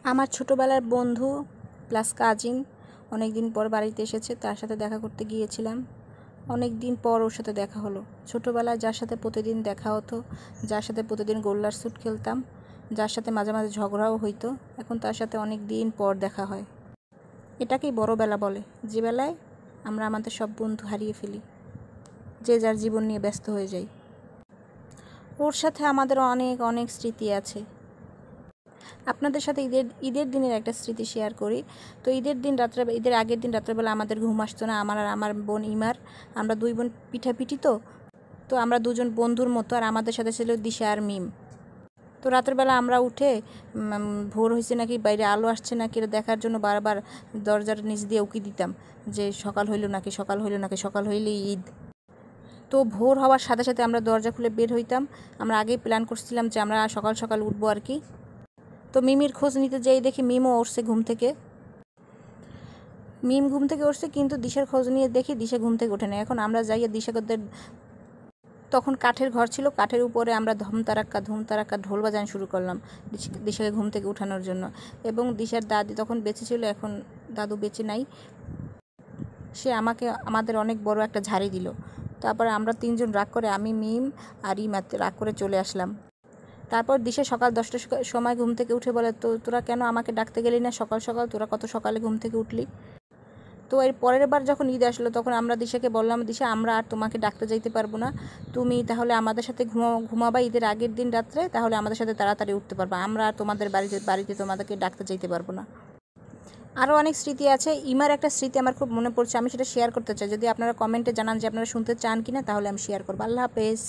আমার ছোটোবেলার বন্ধু প্লাস কাজিন অনেক দিন পর বাড়িতে এসেছে, তার সাথে দেখা করতে গিয়েছিলাম। অনেক দিন পর ওর সাথে দেখা হলো। ছোটোবেলায় যার সাথে প্রতিদিন দেখা হতো, যার সাথে প্রতিদিন গোল্লার স্যুট খেলতাম, যার সাথে মাঝে মাঝে ঝগড়াও হইতো, এখন তার সাথে অনেক দিন পর দেখা হয়। এটাকেই বড়বেলা বলে, যে বেলায় আমরা আমাদের সব বন্ধু হারিয়ে ফেলি, যে যার জীবন নিয়ে ব্যস্ত হয়ে যাই। ওর সাথে আমাদের অনেক অনেক স্মৃতি আছে। আপনাদের সাথে ঈদের দিনের একটা স্মৃতি শেয়ার করি। তো ঈদের আগের দিন রাত্রেবেলা আমাদের ঘুম আসতো না, আমার আর আমার বোন ইমার। আমরা দুই বোন পিঠাপিঠি, তো আমরা দুজন বন্ধুর মতো, আর আমাদের সাথে ছিল দিশা আর মিম। তো রাত্রেবেলা আমরা উঠে ভোর হয়েছে নাকি, বাইরে আলো আসছে নাকি এটা দেখার জন্য বারবার দরজার নিচ দিয়ে উকি দিতাম, যে সকাল হইল নাকি, সকাল হইল নাকি, সকাল হইলেই ঈদ। তো ভোর হওয়ার সাথে সাথে আমরা দরজা খুলে বের হইতাম। আমরা আগেই প্ল্যান করছিলাম যে আমরা সকাল সকাল উঠবো আর কি। তো মিমির খোঁজ নিতে যেই দেখি মিমও উঠছে ঘুম থেকে। মিম ঘুম থেকে উঠছে, কিন্তু দিশার খোঁজ নিয়ে দেখি দিশা ঘুম থেকে ওঠে না। এখন আমরা যাই দিশাদের, তখন কাঠের ঘর ছিল, কাঠের উপরে আমরা ধুমতারাক্কা ঢোল বাজানো শুরু করলাম দিশাকে ঘুম থেকে উঠানোর জন্য। এবং দিশার দাদি তখন বেঁচে ছিল, এখন দাদু বেঁচে নাই। সে আমাদের অনেক বড় একটা ঝাড়ি দিল। তারপরে আমরা তিনজন রাগ করে, আমি মিম আর ইমাতে রাগ করে চলে আসলাম। তারপর দিশা সকাল 10টার সময় ঘুম থেকে উঠে বলে, তো তোরা কেন আমাকে ডাকতে গেলি না সকাল সকাল, তোরা কত সকালে ঘুম থেকে উঠলি। তো এর পরের বার যখন ঈদ আসলো, তখন আমরা দিশাকে বললাম, দিশা আমরা আর তোমাকে ডাকতে যাইতে পারবো না, তুমি তাহলে আমাদের সাথে ঘুমাবা ঈদের আগের দিন রাত্রে, তাহলে আমাদের সাথে তাড়াতাড়ি উঠতে পারবা, আমরা আর তোমাদের বাড়িতে তোমাদেরকে ডাকতে যাইতে পারবো না। আরও অনেক স্মৃতি আছে। ইমার একটা স্মৃতি আমার খুব মনে পড়ছে, আমি সেটা শেয়ার করতে চাই। যদি আপনারা কমেন্টে জানান যে আপনারা শুনতে চান কিনা, তাহলে আমি শেয়ার করবো। আল্লাহ হাফেজ।